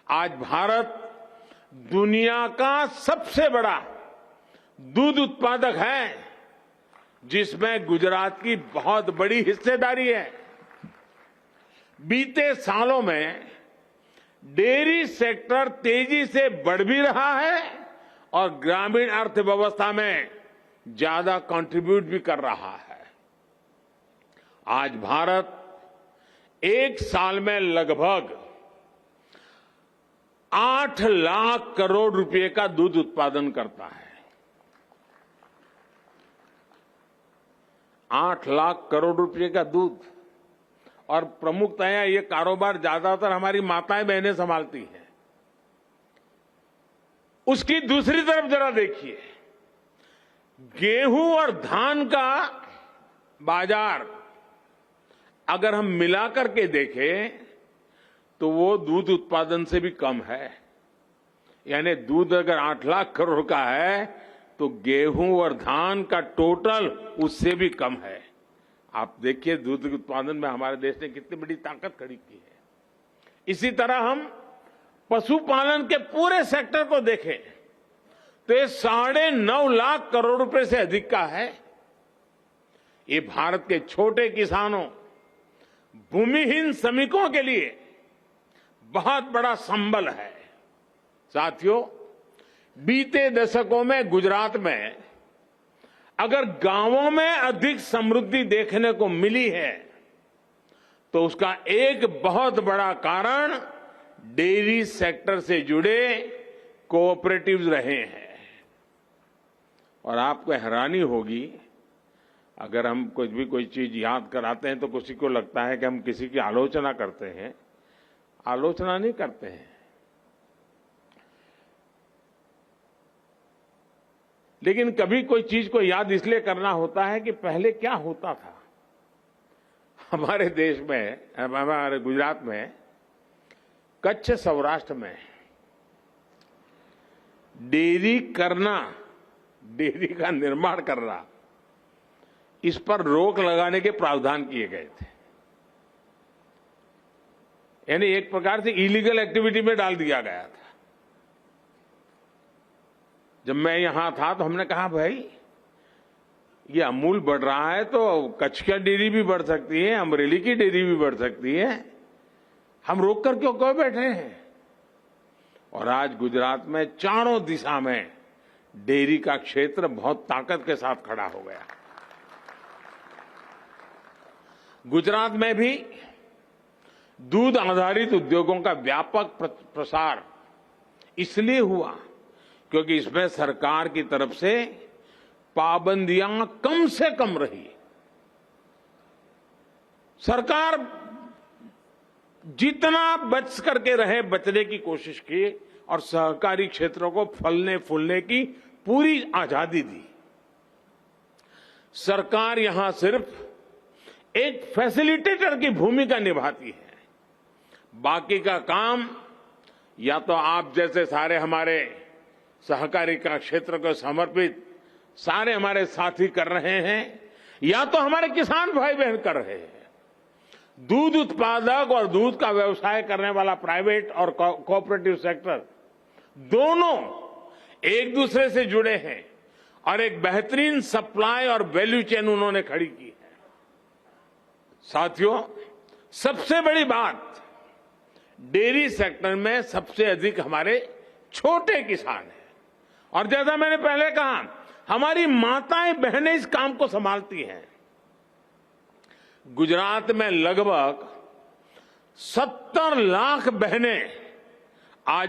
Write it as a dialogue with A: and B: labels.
A: आज भारत दुनिया का सबसे बड़ा दूध उत्पादक है, जिसमें गुजरात की बहुत बड़ी हिस्सेदारी है। बीते सालों में डेयरी सेक्टर तेजी से बढ़ भी रहा है और ग्रामीण अर्थव्यवस्था में ज्यादा कंट्रीब्यूट भी कर रहा है। आज भारत एक साल में लगभग 8 लाख करोड़ रुपए का दूध उत्पादन करता है। 8 लाख करोड़ रुपए का दूध, और प्रमुखतया ये कारोबार ज्यादातर हमारी माताएं बहनें संभालती हैं। उसकी दूसरी तरफ जरा देखिए, गेहूं और धान का बाजार अगर हम मिलाकर के देखें तो वो दूध उत्पादन से भी कम है। यानी दूध अगर 8 लाख करोड़ का है तो गेहूं और धान का टोटल उससे भी कम है। आप देखिए दूध उत्पादन में हमारे देश ने कितनी बड़ी ताकत खड़ी की है। इसी तरह हम पशुपालन के पूरे सेक्टर को देखें तो ये 9.5 लाख करोड़ रुपए से अधिक का है। ये भारत के छोटे किसानों, भूमिहीन श्रमिकों के लिए बहुत बड़ा संबल है। साथियों, बीते दशकों में गुजरात में अगर गांवों में अधिक समृद्धि देखने को मिली है तो उसका एक बहुत बड़ा कारण डेयरी सेक्टर से जुड़े कोऑपरेटिव्स रहे हैं। और आपको हैरानी होगी, अगर हम कुछ भी कोई चीज याद कराते हैं तो किसी को लगता है कि हम किसी की आलोचना करते हैं। आलोचना नहीं करते हैं, लेकिन कभी कोई चीज को याद इसलिए करना होता है कि पहले क्या होता था। हमारे देश में, हमारे गुजरात में, कच्छ सौराष्ट्र में डेयरी करना, डेयरी का निर्माण करना, इस पर रोक लगाने के प्रावधान किए गए थे। यानी एक प्रकार से इलीगल एक्टिविटी में डाल दिया गया था। जब मैं यहां था तो हमने कहा भाई ये अमूल बढ़ रहा है तो कच्छ की डेयरी भी बढ़ सकती है, अमरेली की डेयरी भी बढ़ सकती है, हम रोक कर क्यों बैठे हैं। और आज गुजरात में चारों दिशा में डेयरी का क्षेत्र बहुत ताकत के साथ खड़ा हो गया। गुजरात में भी दूध आधारित उद्योगों का व्यापक प्रसार इसलिए हुआ क्योंकि इसमें सरकार की तरफ से पाबंदियां कम से कम रही। सरकार जितना बच करके रहे बचने की कोशिश की और सहकारी क्षेत्रों को फलने फूलने की पूरी आजादी दी। सरकार यहां सिर्फ एक फैसिलिटेटर की भूमिका निभाती है। बाकी का काम या तो आप जैसे सारे हमारे सहकारी का क्षेत्र को समर्पित सारे हमारे साथी कर रहे हैं, या तो हमारे किसान भाई बहन कर रहे हैं। दूध उत्पादक और दूध का व्यवसाय करने वाला प्राइवेट और कोऑपरेटिव सेक्टर दोनों एक दूसरे से जुड़े हैं और एक बेहतरीन सप्लाई और वैल्यू चेन उन्होंने खड़ी की है। साथियों, सबसे बड़ी बात, डेयरी सेक्टर में सबसे अधिक हमारे छोटे किसान हैं। और जैसा मैंने पहले कहा, हमारी माताएं बहनें इस काम को संभालती हैं। गुजरात में लगभग 70 लाख बहनें आज